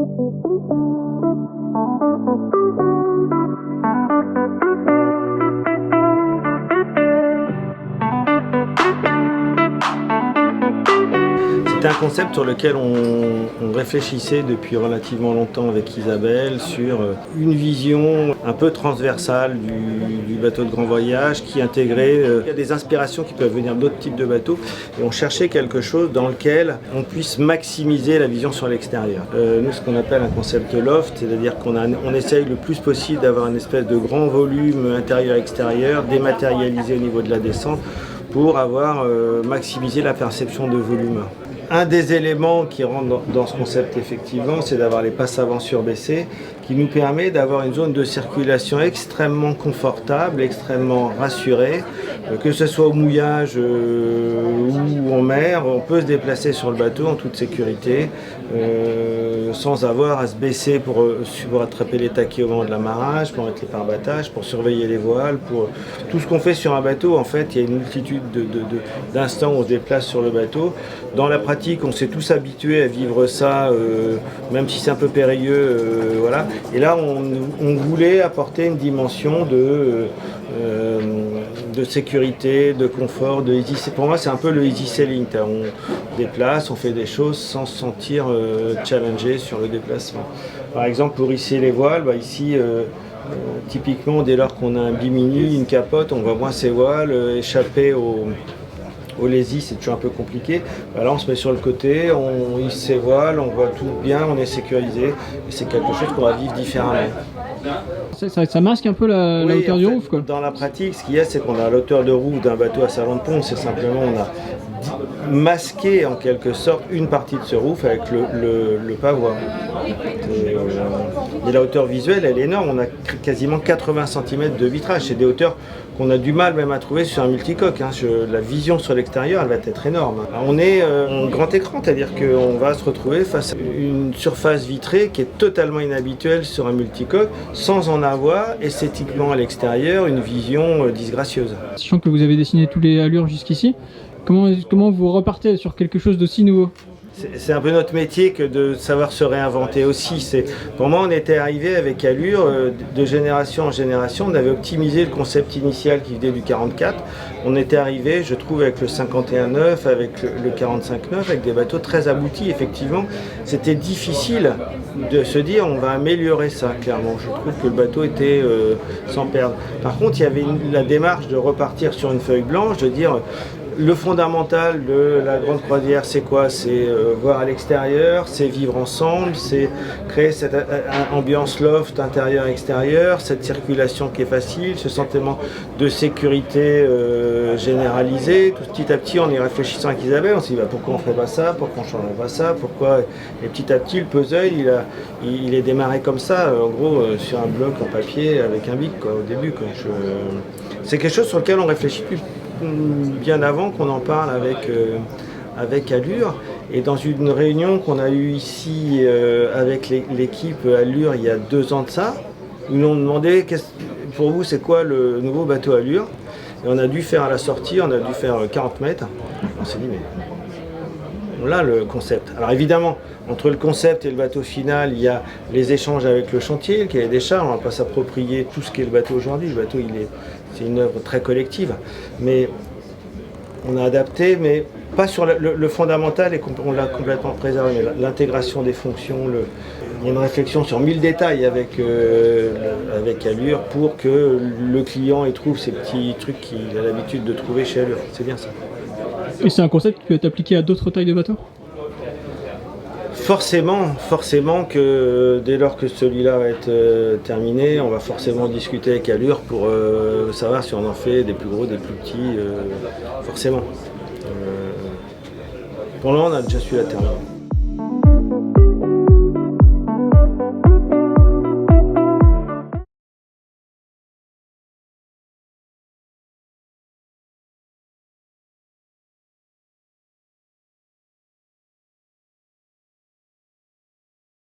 C'est un concept sur lequel on réfléchissait depuis relativement longtemps avec Isabelle sur une vision un peu transversale du bateau de grand voyage qui intégrait il y a des inspirations qui peuvent venir d'autres types de bateaux et on cherchait quelque chose dans lequel on puisse maximiser la vision sur l'extérieur. Nous, ce qu'on appelle un concept loft, c'est-à-dire qu'on essaye le plus possible d'avoir une espèce de grand volume intérieur-extérieur dématérialisé au niveau de la descente pour avoir maximisé la perception de volume. Un des éléments qui rentre dans ce concept effectivement, c'est d'avoir les passes avant surbaissées qui nous permet d'avoir une zone de circulation extrêmement confortable, extrêmement rassurée, que ce soit au mouillage ou en mer, on peut se déplacer sur le bateau en toute sécurité sans avoir à se baisser pour attraper les taquets au moment de l'amarrage, pour mettre les pare-battages, pour surveiller les voiles, pour tout ce qu'on fait sur un bateau. En fait, il y a une multitude d'instants où on se déplace sur le bateau. Dans la pratique, on s'est tous habitués à vivre ça, même si c'est un peu périlleux, voilà. Et là, on voulait apporter une dimension de sécurité, de confort, de easy. Pour moi, c'est un peu le easy sailing. On déplace, on fait des choses sans se sentir challengé sur le déplacement. Par exemple, pour hisser les voiles, ici, typiquement, dès lors qu'on a un bimini, une capote, on voit moins ses voiles échapper au lazy, c'est toujours un peu compliqué. Là, on se met sur le côté, on hisse ses voiles, on voit tout bien, on est sécurisé. Et c'est quelque chose qu'on va vivre différemment. Ça masque un peu la hauteur du rouf, quoi. Dans la pratique, ce qu'il y a, c'est qu'on a l'hauteur de rouf d'un bateau à salon de pont. C'est simplement, on a masqué en quelque sorte une partie de ce rouf avec le pavois. Et la hauteur visuelle, elle est énorme. On a quasiment 80 cm de vitrage. C'est des hauteurs qu'on a du mal même à trouver sur un multicoque. La vision sur l'extérieur, elle va être énorme. On est en grand écran, c'est-à-dire qu'on va se retrouver face à une surface vitrée qui est totalement inhabituelle sur un multicoque, sans en avoir esthétiquement à l'extérieur une vision disgracieuse. Sachant que vous avez dessiné tous les allures jusqu'ici, comment vous repartez sur quelque chose d'aussi nouveau? C'est un peu notre métier que de savoir se réinventer aussi. Pour moi, on était arrivé avec Allure, de génération en génération, on avait optimisé le concept initial qui venait du 44. On était arrivé, je trouve, avec le 51-9, avec le 45-9, avec des bateaux très aboutis. Effectivement, c'était difficile de se dire on va améliorer ça, clairement. Je trouve que le bateau était sans perdre. Par contre, il y avait la démarche de repartir sur une feuille blanche, de dire le fondamental de la grande croisière, c'est quoi? C'est voir à l'extérieur, c'est vivre ensemble, c'est créer cette ambiance loft intérieur-extérieur, cette circulation qui est facile, ce sentiment de sécurité généralisé. Tout petit à petit, en y réfléchissant avec Isabelle, on s'est dit pourquoi on ne ferait pas ça, pourquoi on ne changerait pas ça, pourquoi... Et petit à petit, le puzzle, il est démarré comme ça, en gros, sur un bloc en papier avec un bic, au début. C'est quelque chose sur lequel on réfléchit plus bien avant qu'on en parle avec Allure. Et dans une réunion qu'on a eue ici avec l'équipe Allure il y a 2 ans de ça, ils nous ont demandé pour vous c'est quoi le nouveau bateau Allure. Et on a dû faire à la sortie, on a dû faire 40 mètres. On s'est dit mais on a le concept. Alors évidemment, entre le concept et le bateau final, il y a les échanges avec le chantier, le cahier des charges. On ne va pas s'approprier tout ce qu'est le bateau aujourd'hui. Le bateau, c'est une œuvre très collective. Mais on a adapté, mais pas sur le fondamental, et on l'a complètement préservé. Mais l'intégration des fonctions, il y a une réflexion sur 1000 détails avec Allure pour que le client y trouve ces petits trucs qu'il a l'habitude de trouver chez Allure. C'est bien ça. Et c'est un concept qui peut être appliqué à d'autres tailles de bateaux? Forcément que dès lors que celui-là va être terminé, on va forcément discuter avec Allure pour savoir si on en fait des plus gros, des plus petits, forcément. Pour le moment, on a déjà su la terminer.